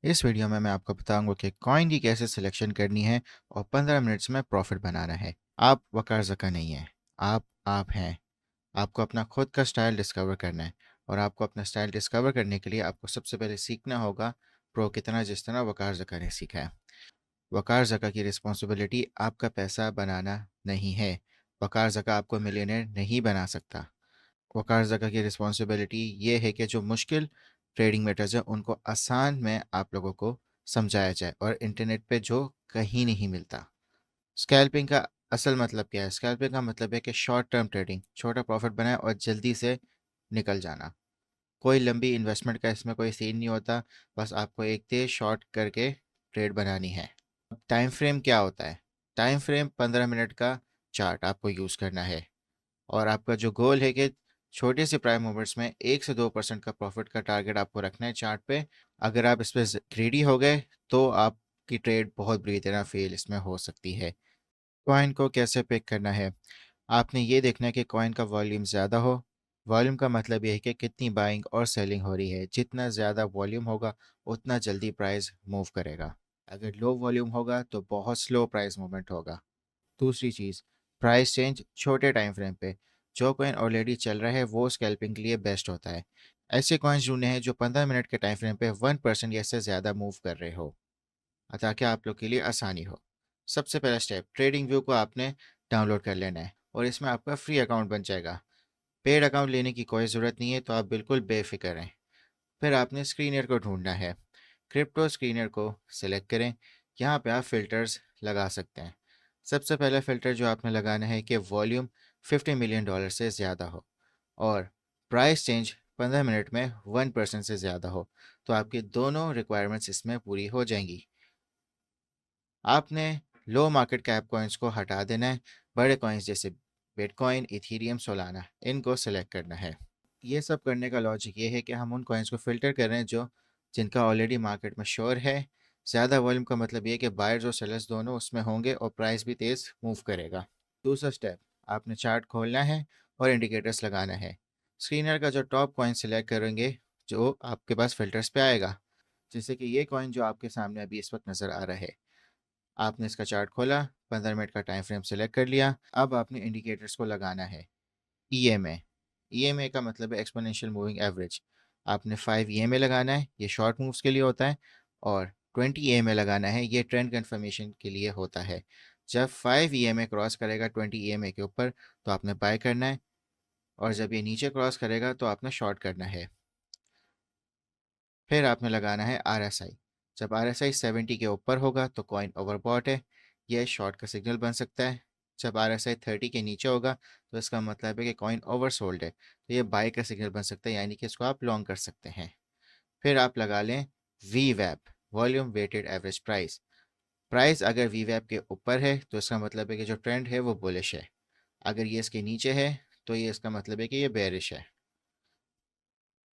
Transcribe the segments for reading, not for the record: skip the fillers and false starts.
इस वीडियो में मैं आपको बताऊंगा कि कॉइन की कैसे सिलेक्शन करनी है और 15 मिनट्स में प्रॉफिट बनाना है। आप वकार ज़का नहीं है। आप हैं। आपको अपना खुद का स्टाइल डिस्कवर करना है और आपको अपना स्टाइल डिस्कवर करने के लिए आपको सबसे पहले सीखना होगा प्रो कितना जिस तरह वकार ज़का ने सीखा है। वकार ज़का की रिस्पॉन्सिबिलिटी आपका पैसा बनाना नहीं है। वकार ज़का आपको मिलियनेयर नहीं बना सकता। वकार ज़का की रिस्पॉन्सिबिलिटी ये है कि जो मुश्किल ट्रेडिंग मेथड्स हैं उनको आसान में आप लोगों को समझाया जाए और इंटरनेट पे जो कहीं नहीं मिलता। स्कैल्पिंग का असल मतलब क्या है? स्कैल्पिंग का मतलब है कि शॉर्ट टर्म ट्रेडिंग, छोटा प्रॉफिट बनाए और जल्दी से निकल जाना। कोई लंबी इन्वेस्टमेंट का इसमें कोई सीन नहीं होता। बस आपको एक तेज शॉर्ट करके ट्रेड बनानी है। टाइम फ्रेम क्या होता है? टाइम फ्रेम 15 मिनट का चार्ट आपको यूज़ करना है और आपका जो गोल है कि छोटे से प्राइम मूवर्स में 1 से 2% का प्रॉफिट का टारगेट आपको रखना है चार्ट पे। अगर आप इस पे ग्रीडी हो गए तो आपकी ट्रेड बहुत बुरी तरह फेल इसमें हो सकती है। कॉइन को कैसे पिक करना है? आपने ये देखना है कि कॉइन का वॉल्यूम ज़्यादा हो। वॉल्यूम का मतलब ये है कि कितनी बाइंग और सेलिंग हो रही है। जितना ज़्यादा वॉल्यूम होगा उतना जल्दी प्राइस मूव करेगा। अगर लो वॉल्यूम होगा तो बहुत स्लो प्राइस मूवमेंट होगा। दूसरी चीज़, प्राइस चेंज छोटे टाइम फ्रेम पे। जो कॉइन ऑलरेडी चल रहा है वो स्कैल्पिंग के लिए बेस्ट होता है। ऐसे कॉइन्स ढूंढने हैं जो 15 मिनट के टाइम फ्रेम पे 1% या इससे ज़्यादा मूव कर रहे हो ताकि आप लोग के लिए आसानी हो। सबसे पहला स्टेप, ट्रेडिंग व्यू को आपने डाउनलोड कर लेना है और इसमें आपका फ्री अकाउंट बन जाएगा। पेड अकाउंट लेने की कोई ज़रूरत नहीं है, तो आप बिल्कुल बेफिक्र रहें। फिर आपने स्क्रीनर को ढूंढना है। क्रिप्टो स्क्रीनर को सिलेक्ट करें। यहाँ पे आप फ़िल्टर्स लगा सकते हैं। सबसे पहला फ़िल्टर जो आपने लगाना है कि वॉल्यूम $50 मिलियन से ज़्यादा हो और प्राइस चेंज 15 मिनट में 1% से ज़्यादा हो, तो आपकी दोनों रिक्वायरमेंट्स इसमें पूरी हो जाएंगी। आपने लो मार्केट कैप कॉइन्स को हटा देना है। बड़े कॉइन्स जैसे बिटकॉइन, इथीरियम, सोलाना, इनको सेलेक्ट करना है। ये सब करने का लॉजिक ये है कि हम उन कॉइन्स को फ़िल्टर कर रहे हैं जो जिनका ऑलरेडी मार्केट में श्योर है। ज़्यादा वॉल्यूम का मतलब ये है कि बायर्स और सेलर्स दोनों उसमें होंगे और प्राइस भी तेज़ मूव करेगा। दूसरा स्टेप, आपने चार्ट खोलना है और इंडिकेटर्स लगाना है। स्क्रीनर का जो टॉप कॉइन सिलेक्ट करेंगे जो आपके पास फ़िल्टर्स पे आएगा, जैसे कि ये कॉइन जो आपके सामने अभी इस वक्त नज़र आ रहा है। आपने इसका चार्ट खोला, 15 मिनट का टाइम फ्रेम सेलेक्ट कर लिया। अब आपने इंडिकेटर्स को लगाना है। ईएमए, ईएमए का मतलब है एक्सपोनेंशियल मूविंग एवरेज। आपने 5 ईएमए लगाना है, ये शॉर्ट मूव्स के लिए होता है, और 20 ईएमए लगाना है, ये ट्रेंड कंफर्मेशन के लिए होता है। जब 5 ईएमए क्रॉस करेगा 20 ईएमए के ऊपर तो आपने बाय करना है, और जब ये नीचे क्रॉस करेगा तो आपने शॉर्ट करना है। फिर आपने लगाना है आरएसआई। जब आरएसआई 70 के ऊपर होगा तो कॉइन ओवरबॉट है, यह शॉर्ट का सिग्नल बन सकता है। जब आरएसआई 30 के नीचे होगा तो इसका मतलब है कि कॉइन ओवरसोल्ड है, तो ये बाय का सिग्नल बन सकता है, यानी कि इसको आप लॉन्ग कर सकते हैं। फिर आप लगा लें वी वैप, volume weighted average price. Price अगर वी वैप के ऊपर है तो इसका मतलब है कि जो ट्रेंड है वो बुलिश है। अगर ये इसके नीचे है तो ये इसका मतलब है कि ये बेरिश है।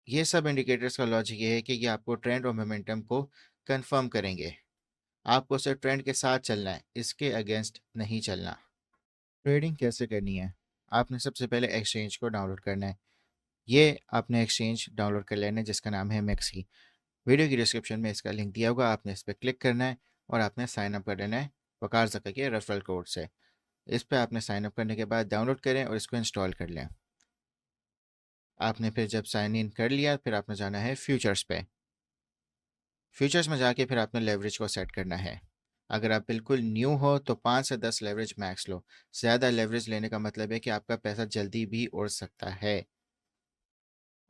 ये सब इंडिकेटर्स का लॉजिक ये है कि ये आपको ट्रेंड और मोमेंटम को कंफर्म करेंगे। आपको सिर्फ ट्रेंड के साथ चलना है, इसके अगेंस्ट नहीं चलना। ट्रेडिंग कैसे करनी है? आपने सबसे पहले एक्सचेंज को डाउनलोड करना है। ये आपने एक्सचेंज डाउनलोड कर लेना है जिसका नाम है मैक्सी। वीडियो की डिस्क्रिप्शन में इसका लिंक दिया होगा, आपने इस पर क्लिक करना है और आपने साइन अप कर लेना है वकार ज़का के रेफरल कोड से। इस पर आपने साइन अप करने के बाद डाउनलोड करें और इसको इंस्टॉल कर लें। आपने फिर जब साइन इन कर लिया फिर आपने जाना है फ्यूचर्स पे। फ्यूचर्स में जाके फिर आपने लेवरेज को सेट करना है। अगर आप बिल्कुल न्यू हो तो 5 से 10 लेवरेज मैक्स लो। ज़्यादा लेवरेज लेने का मतलब है कि आपका पैसा जल्दी भी उड़ सकता है।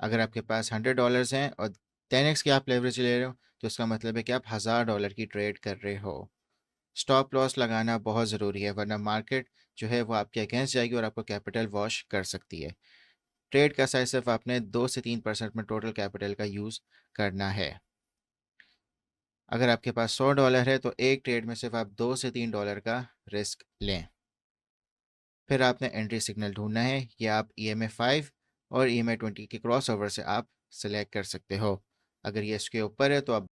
अगर आपके पास $100 हैं और 10x की आप लेवरेज ले रहे हो तो इसका मतलब है कि आप $1000 की ट्रेड कर रहे हो। स्टॉप लॉस लगाना बहुत ज़रूरी है, वरना मार्केट जो है वो आपके अगेंस्ट जाएगी और आपको कैपिटल वॉश कर सकती है। ट्रेड का साइज सिर्फ आपने 2 से 3% में टोटल कैपिटल का यूज़ करना है। अगर आपके पास $100 है तो एक ट्रेड में सिर्फ आप $2 से 3 का रिस्क लें। फिर आपने एंट्री सिग्नल ढूंढना है। ये आप EMA 5 और EMA 20 के क्रॉस ओवर से आप सिलेक्ट कर सकते हो। अगर ये इसके ऊपर है तो आप